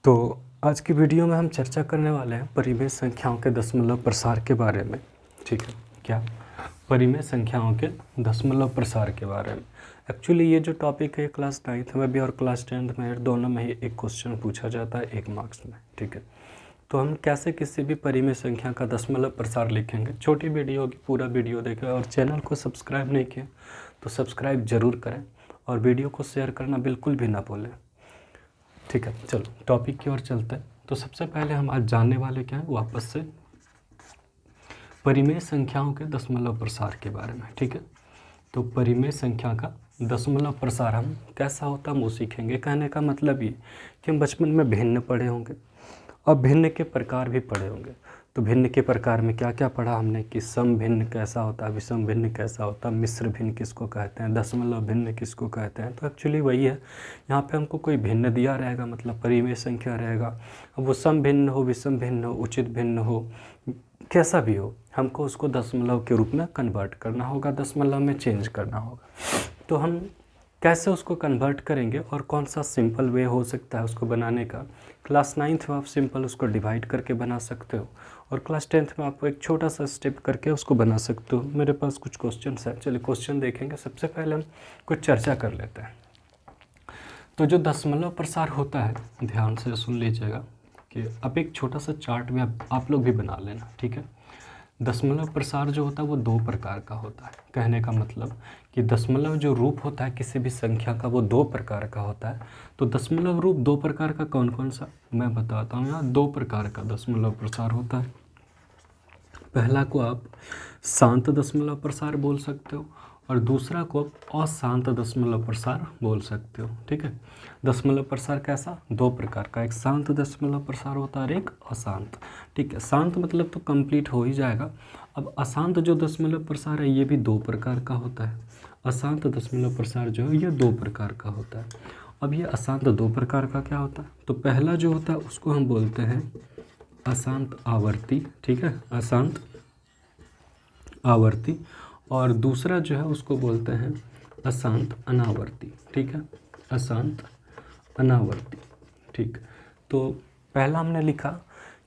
तो आज की वीडियो में हम चर्चा करने वाले हैं परिमेय संख्याओं के दशमलव प्रसार के बारे में। ठीक है, क्या परिमेय संख्याओं के दशमलव प्रसार के बारे में। एक्चुअली ये जो टॉपिक है क्लास 9th में भी और क्लास 10th में दोनों में ही एक क्वेश्चन पूछा जाता है 1 मार्क्स में। ठीक है, तो हम कैसे किसी भी परिमेय संख्या का दशमलव प्रसार लिखेंगे। छोटी वीडियो होगी, पूरा वीडियो देखें और चैनल को सब्सक्राइब नहीं किया तो सब्सक्राइब ज़रूर करें और वीडियो को शेयर करना बिल्कुल भी ना भूलें। ठीक है, चलो टॉपिक की ओर चलते हैं। तो सबसे पहले हम आज जानने वाले क्या है, वापस से परिमेय संख्याओं के दशमलव प्रसार के बारे में। ठीक है, तो परिमेय संख्या का दशमलव प्रसार हम कैसा होता है वो सीखेंगे। कहने का मतलब ये कि हम बचपन में भिन्न पढ़े होंगे और भिन्न के प्रकार भी पढ़े होंगे। तो भिन्न के प्रकार में क्या क्या पढ़ा हमने कि सम भिन्न कैसा होता है, विषम भिन्न कैसा होता है, मिश्र भिन्न किसको कहते हैं, दशमलव भिन्न किसको कहते हैं। तो एक्चुअली वही है, यहाँ पे हमको कोई भिन्न दिया रहेगा, मतलब परिमेय संख्या रहेगा। अब वो सम भिन्न हो, विषम भिन्न हो, उचित भिन्न हो, कैसा भी हो, हमको उसको दशमलव के रूप में कन्वर्ट करना होगा, दशमलव में चेंज करना होगा। तो हम कैसे उसको कन्वर्ट करेंगे और कौन सा सिंपल वे हो सकता है उसको बनाने का। क्लास 9th में आप सिंपल उसको डिवाइड करके बना सकते हो और क्लास 10th में आप एक छोटा सा स्टेप करके उसको बना सकते हो। मेरे पास कुछ क्वेश्चन है, चलिए क्वेश्चन देखेंगे। सबसे पहले हम कुछ चर्चा कर लेते हैं। तो जो दशमलव प्रसार होता है, ध्यान से सुन लीजिएगा कि अब एक छोटा सा चार्ट भी आप लोग भी बना लेना। ठीक है, दशमलव प्रसार जो होता है वो 2 प्रकार का होता है। कहने का मतलब कि दशमलव जो रूप होता है किसी भी संख्या का वो 2 प्रकार का होता है। तो दशमलव रूप 2 प्रकार का कौन कौन सा, मैं बताता हूँ। यहाँ 2 प्रकार का दशमलव प्रसार होता है। पहला को आप शांत दशमलव प्रसार बोल सकते हो और दूसरा को आप अशांत दशमलव प्रसार बोल सकते हो। ठीक है, दशमलव प्रसार कैसा, 2 प्रकार का, एक शांत दशमलव प्रसार होता है और एक अशांत। ठीक है, शांत मतलब तो कंप्लीट हो ही जाएगा। अब अशांत जो दशमलव प्रसार है ये भी 2 प्रकार का होता है। अशांत दशमलव प्रसार जो है ये 2 प्रकार का होता है। अब ये अशांत 2 प्रकार का क्या होता है, तो पहला जो होता है उसको हम बोलते हैं अशांत आवर्ती। ठीक है, अशांत आवर्ती, और दूसरा जो है उसको बोलते हैं अशांत अनावर्ती। ठीक है, अशांत अनावर्ती। ठीक, तो पहला हमने लिखा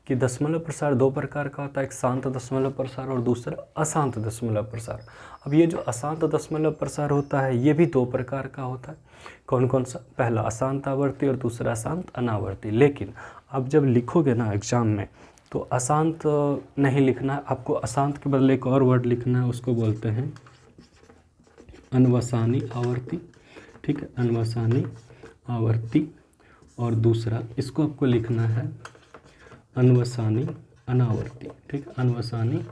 कि दशमलव प्रसार 2 प्रकार का होता है, एक शांत दशमलव प्रसार और दूसरा अशांत दशमलव प्रसार। अब ये जो अशांत दशमलव प्रसार होता है ये भी 2 प्रकार का होता है। कौन कौन सा, पहला अशांत आवर्ती और दूसरा अशांत अनावर्ती। लेकिन अब जब लिखोगे ना एग्जाम में तो अशांत नहीं लिखना है आपको, अशांत के बदले एक और वर्ड लिखना है, उसको बोलते हैं अनवसानी आवर्ती। ठीक है, अनवसानी आवर्ती, और दूसरा इसको आपको लिखना है अनवसानी अनावर्ती। ठीक है, अनवसानी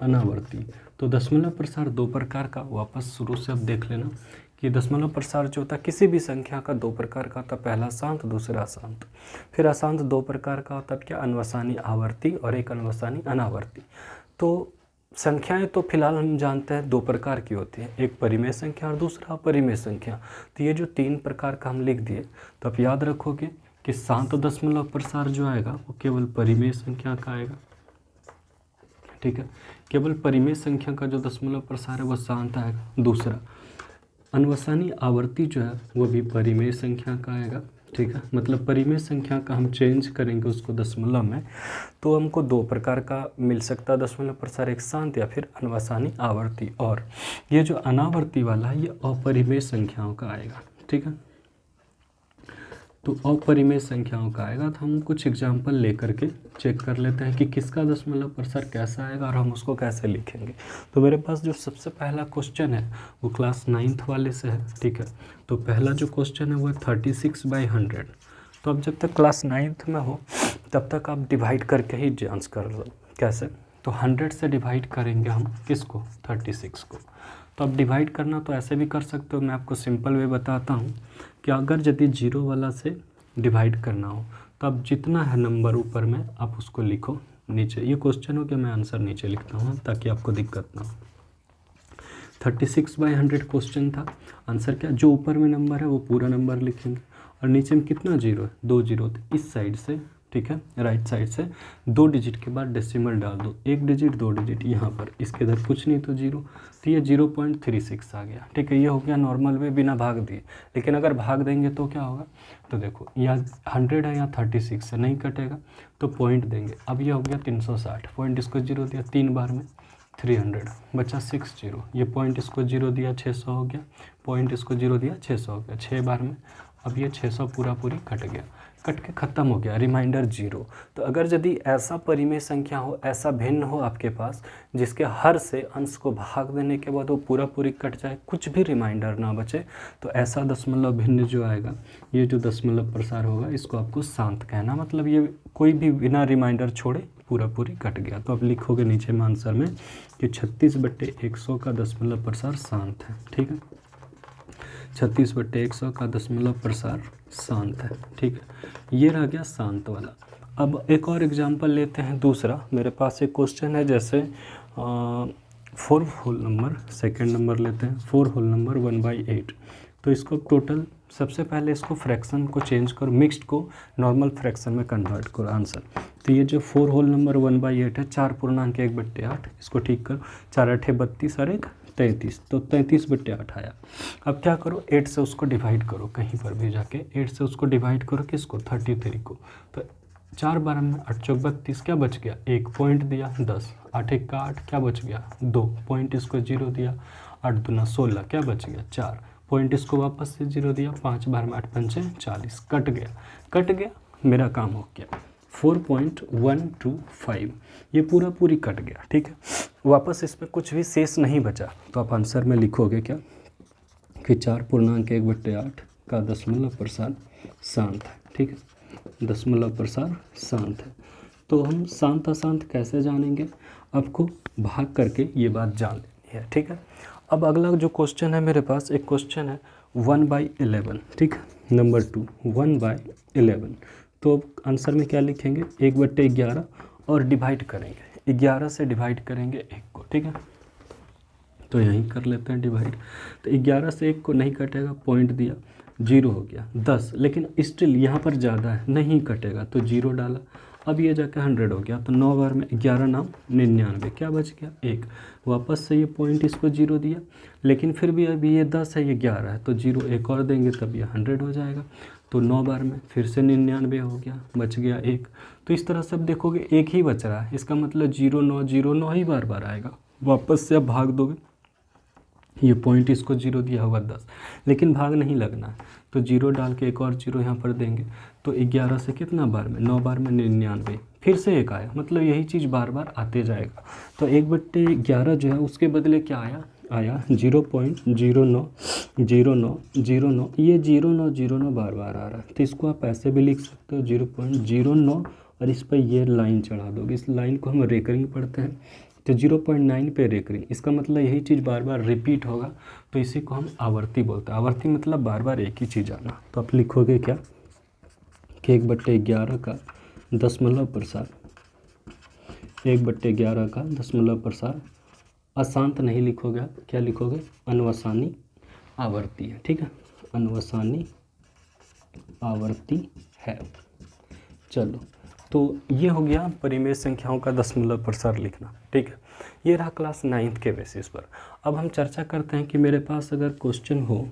अनावर्ती। तो दशमलव प्रसार 2 प्रकार का, वापस शुरू से अब देख लेना कि दशमलव प्रसार जो होता है किसी भी संख्या का 2 प्रकार का होता है, पहला शांत दूसरा अशांत। फिर अशांत 2 प्रकार का होता है क्या, अनवसानी आवर्ती और एक अनवसानी अनावर्ती। तो संख्याएं तो फिलहाल हम जानते हैं 2 प्रकार की होती हैं, एक परिमेय संख्या और दूसरा अपरिमेय संख्या। तो ये जो 3 प्रकार का हम लिख दिए, तो आप याद रखोगे कि शांत दशमलव प्रसार जो आएगा वो केवल परिमेय संख्या का आएगा। ठीक है, केवल परिमेय संख्या का जो दशमलव प्रसार है वो शांत आएगा। दूसरा अनवसानी आवर्ती जो है वो भी परिमेय संख्या का आएगा। ठीक है, मतलब परिमेय संख्या का हम चेंज करेंगे उसको दशमलव में, तो हमको 2 प्रकार का मिल सकता है दशमलव प्रसार, एक शांत या फिर अनवसानी आवर्ती। और ये जो अनावर्ती वाला है ये अपरिमेय संख्याओं का आएगा। ठीक है, तो अपरिमेय संख्याओं का आएगा। तो हम कुछ एग्जाम्पल लेकर के चेक कर लेते हैं कि किसका दशमलव प्रसार कैसा आएगा और हम उसको कैसे लिखेंगे। तो मेरे पास जो सबसे पहला क्वेश्चन है वो क्लास 9th वाले से है। ठीक है, तो पहला जो क्वेश्चन है वो है 36/100। तो अब जब तक क्लास 9th में हो तब तक आप डिवाइड करके ही जांच कर लो कैसे। तो 100 से डिवाइड करेंगे हम किसको, 36 को। तो अब डिवाइड करना तो ऐसे भी कर सकते हो, मैं आपको सिंपल वे बताता हूँ कि अगर यदि 0 वाला से डिवाइड करना हो तो अब जितना है नंबर ऊपर में आप उसको लिखो नीचे। ये क्वेश्चन हो कि मैं आंसर नीचे लिखता हूँ ताकि आपको दिक्कत ना हो। 36/100 क्वेश्चन था, आंसर क्या, जो ऊपर में नंबर है वो पूरा नंबर लिखेंगे और नीचे में कितना 0 है, 2 0, तो इस साइड से ठीक है, राइट साइड से 2 डिजिट के बाद डेसिमल डाल दो, 1 डिजिट 2 डिजिट यहाँ पर, इसके इधर कुछ नहीं तो 0, तो ये 0.36 आ गया। ठीक है, ये हो गया नॉर्मल वे बिना भाग दिए। लेकिन अगर भाग देंगे तो क्या होगा, तो देखो यहाँ 100 है, यहाँ 36 से नहीं कटेगा तो पॉइंट देंगे। अब ये हो गया 360, पॉइंट इसको 0 दिया 3 बार में 300 बचा 60, ये पॉइंट इसको 0 दिया 600 हो गया, पॉइंट इसको 0 दिया 600 हो गया, 6 बार में। अब ये 600 पूरी कट गया, कट के ख़त्म हो गया, रिमाइंडर 0। तो अगर यदि ऐसा परिमेय संख्या हो, ऐसा भिन्न हो आपके पास जिसके हर से अंश को भाग देने के बाद वो पूरी कट जाए, कुछ भी रिमाइंडर ना बचे, तो ऐसा दशमलव भिन्न जो आएगा, ये जो दशमलव प्रसार होगा, इसको आपको शांत कहना। मतलब ये कोई भी बिना रिमाइंडर छोड़े पूरी कट गया। तो आप लिखोगे नीचे में आंसर में कि 36/100 का दशमलव प्रसार शांत है। ठीक है, 36/100 का दशमलव प्रसार शांत है। ठीक है, ये रह गया शांत वाला। अब एक और एग्जांपल लेते हैं दूसरा। मेरे पास एक क्वेश्चन है, जैसे 4 होल नंबर, सेकेंड नंबर लेते हैं, 4 होल नंबर 1/8। तो इसको टोटल, सबसे पहले इसको फ्रैक्शन को चेंज करो, मिक्स्ड को नॉर्मल फ्रैक्शन में कन्वर्ट करो आंसर। तो ये जो 4 होल नंबर 1/8 है, 4.1/8, इसको ठीक करो, 4 8 32 और 1 33, तो 33/8 आया। अब क्या करो, 8 से उसको डिवाइड करो, कहीं पर भी जाके 8 से उसको डिवाइड करो, किसको, 33 को। तो 4 बार में 8 चौक 32, क्या बच गया, 1 पॉइंट दिया 10, 8 1 का 8, क्या बच गया 2 पॉइंट, इसको 0 दिया, 8 दूना 16, क्या बच गया 4 पॉइंट, इसको वापस से 0 दिया, 5 बार में 8 पंचे 40, कट गया, मेरा काम हो गया 4.125, ये पूरी कट गया। ठीक है, वापस इसमें कुछ भी शेष नहीं बचा, तो आप आंसर में लिखोगे क्या कि 4.1/8 का दशमलव प्रसार शांत है। ठीक है, दशमलव प्रसार शांत है। तो हम शांत अशांत कैसे जानेंगे, आपको भाग करके ये बात जान लेनी है। ठीक है, अब अगला जो क्वेश्चन है मेरे पास, एक क्वेश्चन है 1/11। ठीक है, नंबर 2 1/11। तो आंसर में क्या लिखेंगे, 1/11 और डिवाइड करेंगे, 11 से डिवाइड करेंगे 1 को। ठीक है, तो यहीं कर लेते हैं डिवाइड। तो 11 से 1 को नहीं कटेगा, पॉइंट दिया, 0 हो गया 10, लेकिन स्टिल यहाँ पर ज़्यादा है, नहीं कटेगा तो 0 डाला। अब ये जाकर 100 हो गया, तो 9 बार में 11 9 99, क्या बच गया 1, वापस से ये पॉइंट इसको 0 दिया, लेकिन फिर भी अभी ये 10 है, ये 11 है, तो 0 एक और देंगे तब ये 100 हो जाएगा। तो 9 बार में फिर से 99 हो गया, बच गया 1। तो इस तरह से अब देखोगे एक ही बच रहा है, इसका मतलब 0 9 0 9 ही बार आएगा। वापस से अब भाग दोगे, ये पॉइंट इसको 0 दिया होगा 10, लेकिन भाग नहीं लगना है, तो 0 डाल के एक और 0 यहाँ पर देंगे। तो 11 से कितना बार में, 9 बार में 99, फिर से 1 आया, मतलब यही चीज़ बार आते जाएगा। तो 1/11 जो है उसके बदले क्या आया 0.090909, ये 0.909 बार आ रहा है। तो इसको आप ऐसे भी लिख सकते हो 0.09, और इस पर ये लाइन चढ़ा दोगे, इस लाइन को हम रेकरिंग पढ़ते हैं, तो 0.9 पे रेकरिंग, इसका मतलब यही चीज़ बार रिपीट होगा, तो इसी को हम आवर्ती बोलते हैं। आवर्ती मतलब बार एक ही चीज़ आना। तो आप लिखोगे क्या कि 1/11 का दशमलव प्रसार, 1/11 का दशमलव प्रसार अशांत नहीं लिखोगे, आप क्या लिखोगे, अनवसानी आवर्ती है। ठीक है, अनवसानी आवर्ती है। चलो, तो ये हो गया परिमेय संख्याओं का दशमलव प्रसार लिखना। ठीक है, ये रहा क्लास 9th के बेसिस पर। अब हम चर्चा करते हैं कि मेरे पास अगर क्वेश्चन हो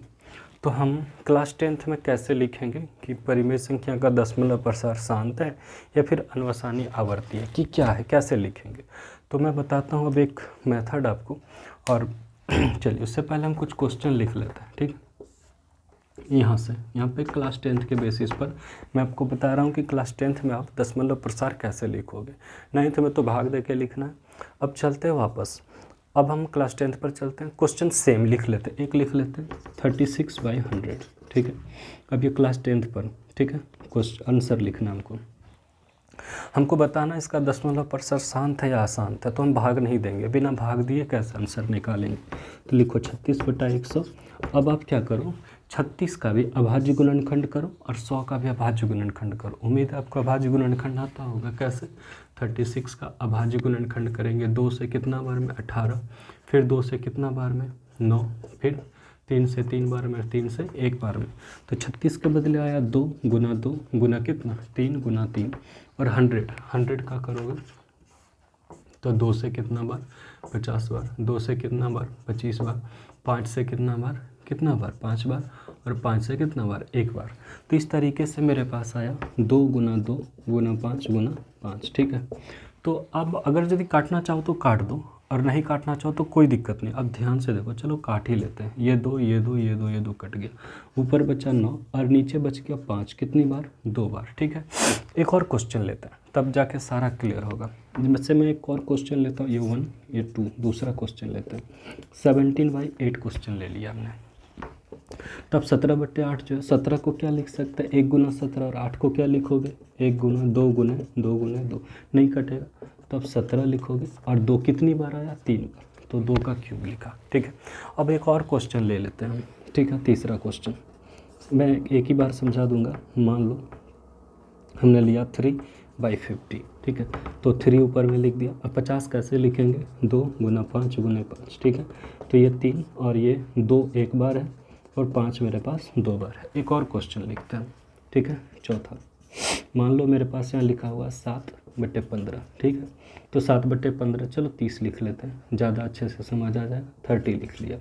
तो हम क्लास 10th में कैसे लिखेंगे कि परिमेय संख्या का दशमलव प्रसार शांत है या फिर अनवसानी आवर्ती है, कि क्या है, कैसे लिखेंगे। तो मैं बताता हूँ अब एक मेथड आपको, और चलिए उससे पहले हम कुछ क्वेश्चन लिख लेते हैं। ठीक, यहाँ पे क्लास 10th के बेसिस पर मैं आपको बता रहा हूँ कि क्लास 10th में आप दशमलव प्रसार कैसे लिखोगे। 9th में तो भाग दे के लिखना है। अब चलते हैं वापस, अब हम क्लास 10th पर चलते हैं। क्वेश्चन सेम लिख लेते हैं, एक लिख लेते हैं 36/100। ठीक है, अब ये क्लास 10th पर, ठीक है, क्वेश्चन आंसर लिखना हमको बताना इसका दशमलव प्रसार शांत है या अशांत है। तो हम भाग नहीं देंगे, बिना भाग दिए कैसे आंसर निकालेंगे। तो लिखो 36/100। अब आप क्या करो, 36 का भी अभाज्य गुणनखंड करो और 100 का भी अभाज्य गुणनखंड करो। उम्मीद है आपको अभाज्य गुणनखंड आता होगा। कैसे, 36 का अभाज्य गुणनखंड करेंगे 2 से कितना बार में 18, फिर 2 से कितना बार में 9, फिर 3 से 3 बार में, 3 से 1 बार में। तो 36 के बदले आया 2 गुना 2 गुना कितना 3 गुना 3, और 100 का करोगे तो 2 से कितना बार 50 बार, 2 से कितना बार 25 बार, 5 से कितना बार 5 बार, और 5 से कितना बार 1 बार। तो इस तरीके से मेरे पास आया 2 गुना 2 गुना 5 गुना 5, ठीक है। तो अब अगर यदि काटना चाहो तो काट दो, और नहीं काटना चाहो तो कोई दिक्कत नहीं। अब ध्यान से देखो, चलो काट ही लेते हैं। ये 2 ये 2 ये 2 ये 2 कट गया, ऊपर बचा 9 और नीचे बच गया 5, कितनी बार 2 बार, ठीक है। एक और क्वेश्चन लेते हैं, तब जाके सारा क्लियर होगा। जिससे मैं एक और क्वेश्चन लेता हूँ, ये 1 ये 2, दूसरा क्वेश्चन लेते हैं। 17/8 क्वेश्चन ले लिया हमने। तब 17/8 जो है, 17 को क्या लिख सकते हैं 1 गुना 17, और 8 को क्या लिखोगे 1 गुना 2 गुना 2 गुना 2, नहीं कटेगा, तब 17 लिखोगे। और 2 कितनी बार आया 3 बार, तो 2 का क्यूब लिखा, ठीक है। अब एक और क्वेश्चन ले लेते हैं, ठीक है। तीसरा क्वेश्चन मैं एक ही बार समझा दूंगा। मान लो हमने लिया 3/50, ठीक है। तो 3 ऊपर में लिख दिया। अब 50 कैसे लिखेंगे 2 गुना 5 गुना 5, ठीक है। तो ये 3 और ये 2 एक बार है, और 5 मेरे पास 2 बार है। एक और क्वेश्चन लिखते हैं, ठीक है। चौथा, मान लो मेरे पास यहाँ लिखा हुआ 7/15, ठीक है। तो 7/15 चलो 30 लिख लेते हैं, ज़्यादा अच्छे से समझ आ जाएगा। 30 लिख लिया,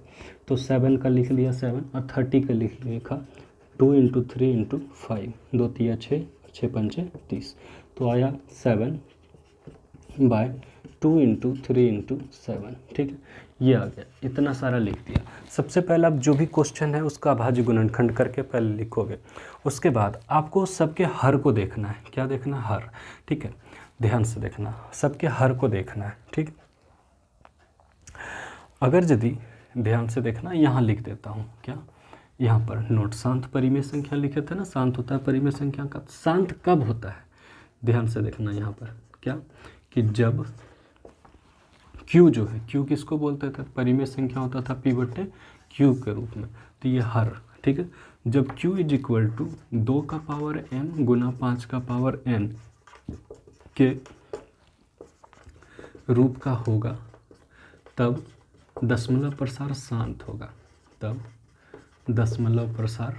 तो 7 का लिख लिया 7, और 30 का लिखा 2 × 3 × 5, 2 3 6, 6 5 30, तो आया 7/2 × 3 × 7, ठीक है। ये आ गया, इतना सारा लिख दिया। सबसे पहले आप जो भी क्वेश्चन है उसका अभाज्य गुणनखंड करके पहले लिखोगे। उसके बाद आपको सबके हर को देखना है। क्या देखना है हर, ठीक है। ध्यान से देखना, सबके हर को देखना है, ठीक। अगर यदि ध्यान से देखना, यहाँ लिख देता हूँ क्या, यहाँ पर नोट शांत परिमेय संख्या लिखे थे ना, शांत होता है परिमेय संख्या का। शांत कब होता है, ध्यान से देखना यहाँ पर क्या, कि जब Q जो है, Q किसको बोलते थे, परिमेय संख्या होता था P/Q के रूप में। तो ये हर, ठीक है। जब Q = 2 का पावर m गुना 5 का पावर n के रूप का होगा, तब दशमलव प्रसार शांत होगा, तब दशमलव प्रसार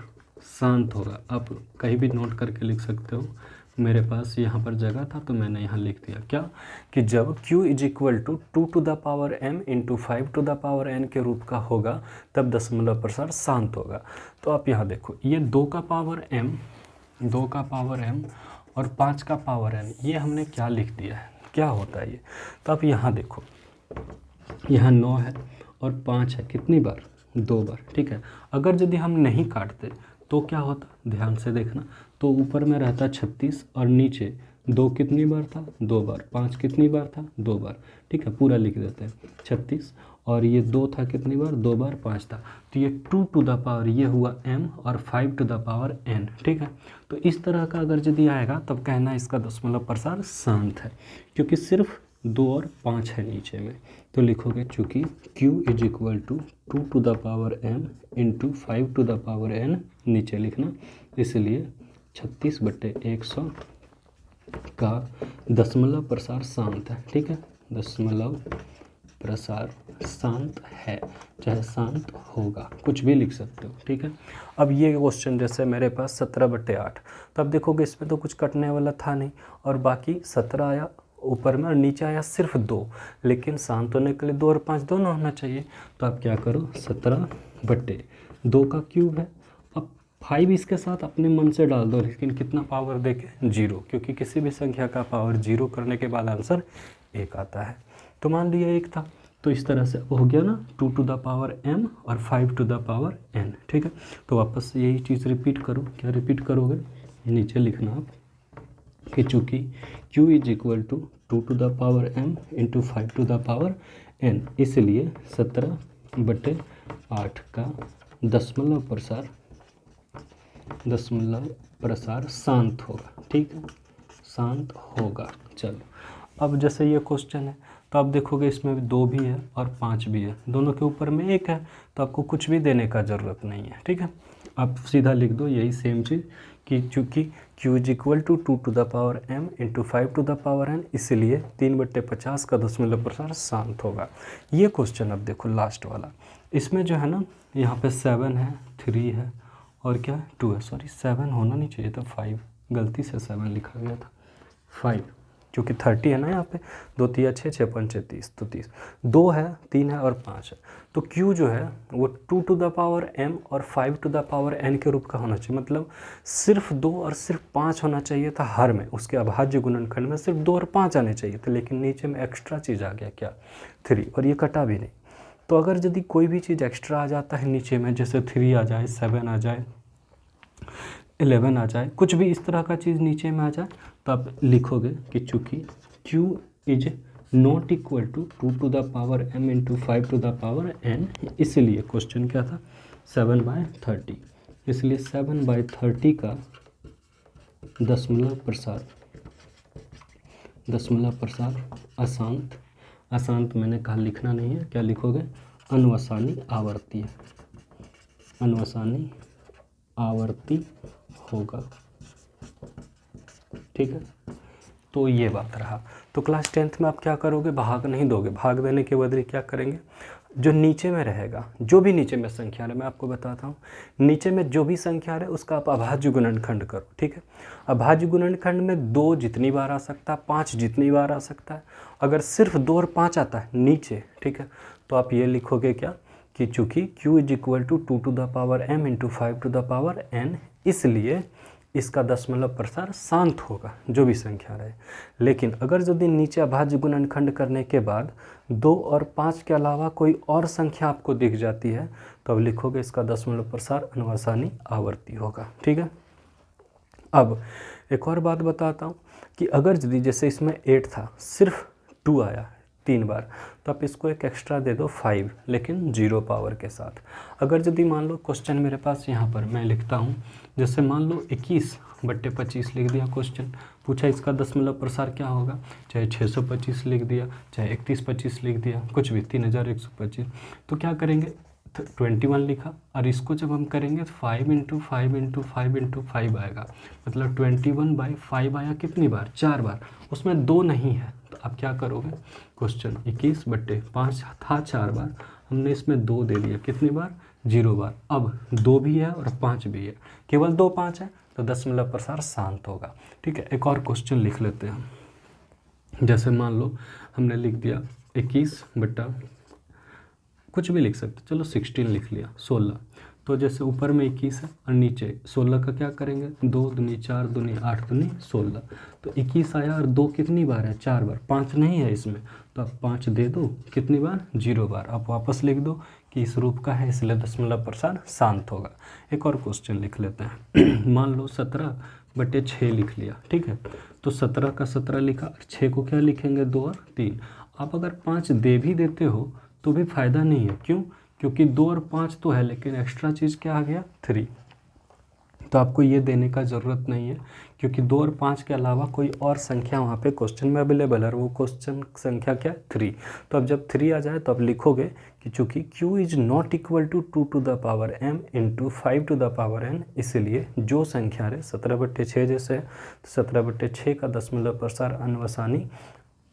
शांत होगा। आप कहीं भी नोट करके लिख सकते हो, मेरे पास यहाँ पर जगह था तो मैंने यहाँ लिख दिया क्या, कि जब Q = 2m × 5n के रूप का होगा, तब दशमलव प्रसार शांत होगा। तो आप यहाँ देखो, ये 2 का पावर m और 5 का पावर n, ये हमने क्या लिख दिया है, क्या होता है ये। तो आप यहाँ देखो, यहाँ 9 है और 5 है, कितनी बार 2 बार, ठीक है। अगर यदि हम नहीं काटते तो क्या होता, ध्यान से देखना। तो ऊपर में रहता 36 और नीचे 2 कितनी बार था 2 बार, 5 कितनी बार था 2 बार, ठीक है। पूरा लिख देते हैं 36, और ये 2 था कितनी बार 2 बार, 5 था। तो ये 2 टू द पावर ये हुआ m और 5 टू द पावर n, ठीक है। तो इस तरह का अगर यदि आएगा तब कहना इसका दशमलव प्रसार शांत है, क्योंकि सिर्फ 2 और 5 है नीचे में। तो लिखोगे चूँकि Q = 2 to the power m × 5 to the power n, नीचे लिखना, इसलिए 36/100 का दशमलव प्रसार शांत है, ठीक है। दशमलव प्रसार शांत है, चाहे शांत होगा, कुछ भी लिख सकते हो, ठीक है। अब ये क्वेश्चन जैसे मेरे पास 17/8, तब देखोगे इसमें तो कुछ कटने वाला था नहीं, और बाकी 17 आया ऊपर में और नीचे आया सिर्फ 2, लेकिन शांत होने के लिए 2 और 5 दोनों होना चाहिए। तो आप क्या करो, 17/2 का क्यूब है। अब 5 इसके साथ अपने मन से डाल दो, लेकिन कितना पावर देके 0, क्योंकि किसी भी संख्या का पावर 0 करने के बाद आंसर 1 आता है। तो मान लिया 1 था, तो इस तरह से हो गया ना, 2 टू द पावर m और 5 टू द पावर n, ठीक है। तो वापस यही चीज़ रिपीट करो। क्या रिपीट करोगे, नीचे लिखना आप कि चूँकि Q = 2 to the power m × 5 to the power n, इसलिए 17/8 का दशमलव प्रसार शांत होगा, ठीक है, शांत होगा। चलो, अब जैसे ये क्वेश्चन है, तो आप देखोगे इसमें 2 भी है और 5 भी है, दोनों के ऊपर में 1 है, तो आपको कुछ भी देने का ज़रूरत नहीं है, ठीक है। आप सीधा लिख दो यही सेम चीज़, कि चूँकि Q = 2 to the power m × 5 to the power n, इसलिए 3/50 का दशमलव प्रसार शांत होगा। ये क्वेश्चन अब देखो लास्ट वाला, इसमें जो है ना, यहाँ पे 7 है, 3 है और क्या 2 है, सॉरी 7 होना नहीं चाहिए था, 5, गलती से 7 लिखा गया था, 5, क्योंकि 30 है ना यहाँ पे, 2 तिया 6, 6 पंचे 30, तो 30, 2 है, 3 है और 5 है। तो Q जो है वो 2 टू द पावर m और 5 टू द पावर n के रूप का होना चाहिए। मतलब सिर्फ 2 और सिर्फ 5 होना चाहिए था हर में, उसके अभाज्य गुणनखंड में सिर्फ 2 और 5 आने चाहिए थे, लेकिन नीचे में एक्स्ट्रा चीज़ आ गया क्या, 3, और ये कटा भी नहीं। तो अगर यदि कोई भी चीज़ एक्स्ट्रा आ जाता है नीचे में, जैसे 3 आ जाए, 7 आ जाए, 11 आ जाए, कुछ भी इस तरह का चीज़ नीचे में आ जाए, तो आप लिखोगे कि चूँकि Q is not equal to 2 to the power m into 5 to the power n, इसलिए क्वेश्चन क्या था, 7/30, इसलिए 7/30 का दशमलव प्रसार अशांत, अशांत मैंने कहा लिखना नहीं है, क्या लिखोगे, अनुवसानी आवर्ती है, अनुवसानी आवर्ती होगा। ठीक है, तो ये बात रहा। तो क्लास 10th में आप क्या करोगे, भाग नहीं दोगे, भाग देने के बदले क्या करेंगे, जो नीचे में रहेगा, जो भी नीचे में संख्या है, मैं आपको बताता हूँ, नीचे में जो भी संख्या है उसका आप अभाज्य गुणनखंड करो। ठीक है, अभाज्य गुणनखंड में 2 जितनी बार आ सकता है, 5 जितनी बार आ सकता है। अगर सिर्फ 2 और 5 आता है नीचे, ठीक है, तो आप ये लिखोगे क्या कि चूँकि Q is equal to 2 to the power m into 5 to the power n, इसलिए इसका दशमलव प्रसार शांत होगा, जो भी संख्या रहे। लेकिन अगर यदि नीचे अभाज्य गुणनखंड करने के बाद 2 और 5 के अलावा कोई और संख्या आपको दिख जाती है, तो अब लिखोगे इसका दशमलव प्रसार अनुवसानी आवर्ती होगा। ठीक है, अब एक और बात बताता हूँ कि अगर यदि जैसे इसमें 8 था, सिर्फ 2 आया 3 बार, तो आप इसको एक एक्स्ट्रा दे दो 5, लेकिन 0 पावर के साथ। अगर यदि मान लो क्वेश्चन मेरे पास यहाँ पर मैं लिखता हूँ, जैसे मान लो 21/25 लिख दिया, क्वेश्चन पूछा इसका दशमलव प्रसार क्या होगा, चाहे 625 लिख दिया, चाहे 3125 लिख दिया, कुछ भी 3125, तो क्या करेंगे, 21 लिखा, और इसको जब हम करेंगे तो 5 इंटू 5 इंटू 5 इंटू 5 आएगा, मतलब 21/5 आया कितनी बार, 4 बार, उसमें 2 नहीं है, तो आप क्या करोगे, क्वेश्चन 21/5 था 4 बार, हमने इसमें 2 दे दिया, कितनी बार, 0 बार। अब 2 भी है और 5 भी है, केवल 2 5 है, तो दशमलव प्रसार शांत होगा। ठीक है, एक और क्वेश्चन लिख लेते हैं, जैसे मान लो हमने लिख दिया 21 बटा कुछ भी लिख सकते, चलो 16 लिख लिया, 16, तो जैसे ऊपर में 21 है और नीचे 16 का क्या करेंगे, 2 दूनी 4 दूनी 8 दूनी 16, तो 21 आया और 2 कितनी बार है, 4 बार, 5 नहीं है इसमें, तो आप 5 दे दो, कितनी बार, 0 बार। आप वापस लिख दो कि इस रूप का है, इसलिए दशमलव प्रसार शांत होगा। एक और क्वेश्चन लिख लेते हैं मान लो 17/6 लिख लिया। ठीक है, तो 17 का 17 लिखा, 6 को क्या लिखेंगे, 2 और 3। आप अगर 5 दे भी देते हो तो भी फ़ायदा नहीं है, क्यों, क्योंकि 2 और 5 तो है, लेकिन एक्स्ट्रा चीज़ क्या आ गया, 3, तो आपको ये देने का ज़रूरत नहीं है, क्योंकि 2 और 5 के अलावा कोई और संख्या वहाँ पे क्वेश्चन में अवेलेबल है, और वो क्वेश्चन संख्या क्या है, 3। तो अब जब 3 आ जाए तो अब लिखोगे कि चूँकि Q is not equal to 2 to the power m into 5 to the power n, इसलिए जो संख्या रहे 17/6 जैसे, 17/6 का दशमलव प्रसार अनुवसानी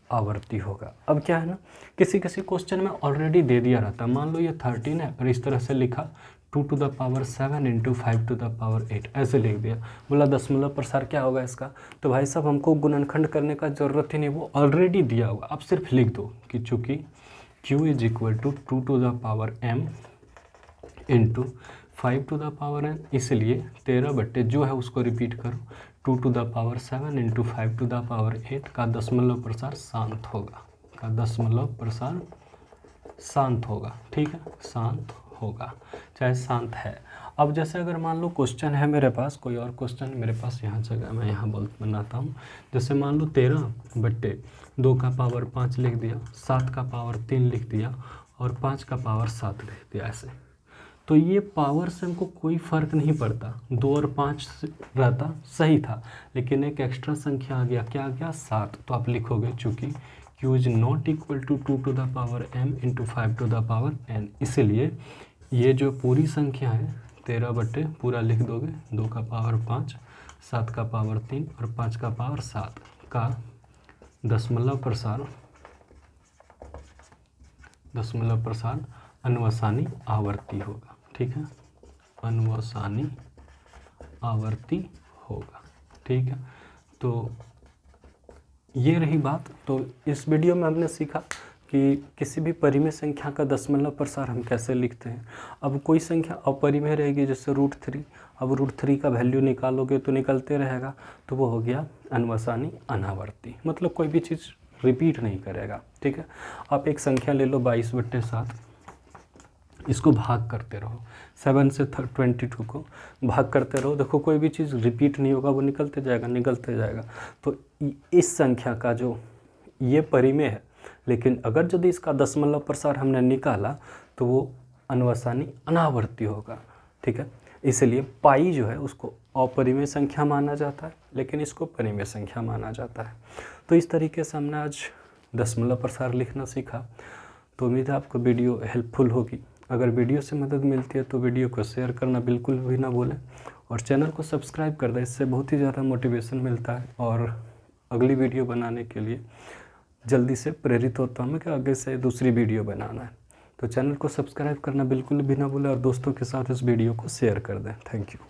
आवर्ती होगा। अब क्या है ना, किसी किसी क्वेश्चन में ऑलरेडी दे दिया रहता है, मान लो ये 13 है और इस तरह से लिखा 2 to the power 7 into 5 to the power 8, ऐसे लिख दिया, बोला दशमलव प्रसार क्या होगा इसका, तो भाई साहब हमको गुणनखंड करने का ज़रूरत ही नहीं, वो ऑलरेडी दिया होगा। आप सिर्फ लिख दो कि चूँकि Q is equal to 2 to the power m into 5 to the power n, इसलिए 13 जो है उसको रिपीट करो, 2 to the power 7 into 5 to the power 8 का दशमलव प्रसार शांत होगा, का दशमलव प्रसार शांत होगा। ठीक है, शांत होगा, चाहे शांत है। अब जैसे अगर मान लो क्वेश्चन है मेरे पास, कोई और क्वेश्चन मेरे पास यहाँ जगह मैं यहाँ बनाता हूँ, जैसे मान लो 13/2 का पावर 5 लिख दिया, 7 का पावर 3 लिख दिया और 5 का पावर 7 लिख दिया, ऐसे। तो ये पावर से हमको कोई फ़र्क नहीं पड़ता, 2 और 5 रहता सही था, लेकिन एक एक्स्ट्रा संख्या आ गया, क्या आ गया, 7, तो आप लिखोगे चूँकि Q is not equal to 2 to the power m into 5 to the power n, इसलिए ये जो पूरी संख्या है 13 पूरा लिख दोगे, 2 का पावर 5, 7 का पावर 3 और 5 का पावर 7 का दशमलव प्रसार अनुवसानी आवर्ती होगा। ठीक है, अनुवसानी आवर्ती होगा। ठीक है, तो ये रही बात। तो इस वीडियो में हमने सीखा कि किसी भी परिमेय संख्या का दशमलव प्रसार हम कैसे लिखते हैं। अब कोई संख्या अपरिमेय रहेगी जैसे √3, अब √3 का वैल्यू निकालोगे तो निकलते रहेगा, तो वो हो गया अनवसानी अनावर्ती, मतलब कोई भी चीज़ रिपीट नहीं करेगा। ठीक है, आप एक संख्या ले लो 22/7, इसको भाग करते रहो, 7 से 22 को भाग करते रहो, देखो कोई भी चीज़ रिपीट नहीं होगा, वो निकलते जाएगा निकलते जाएगा। तो इस संख्या का जो ये परिमेय है, लेकिन अगर यदि इसका दशमलव प्रसार हमने निकाला तो वो अनवसानी अनावर्ती होगा। ठीक है, इसलिए पाई जो है उसको अपरिमेय संख्या माना जाता है, लेकिन इसको परिमेय संख्या माना जाता है। तो इस तरीके से हमने आज दशमलव प्रसार लिखना सीखा। तो उम्मीद है आपको वीडियो हेल्पफुल होगी। अगर वीडियो से मदद मिलती है तो वीडियो को शेयर करना बिल्कुल भी ना भूलें, और चैनल को सब्सक्राइब कर दें, इससे बहुत ही ज़्यादा मोटिवेशन मिलता है और अगली वीडियो बनाने के लिए जल्दी से प्रेरित होता हूँ मैं कि आगे से दूसरी वीडियो बनाना है। तो चैनल को सब्सक्राइब करना बिल्कुल भी ना भूलें और दोस्तों के साथ इस वीडियो को शेयर कर दें। Thank you.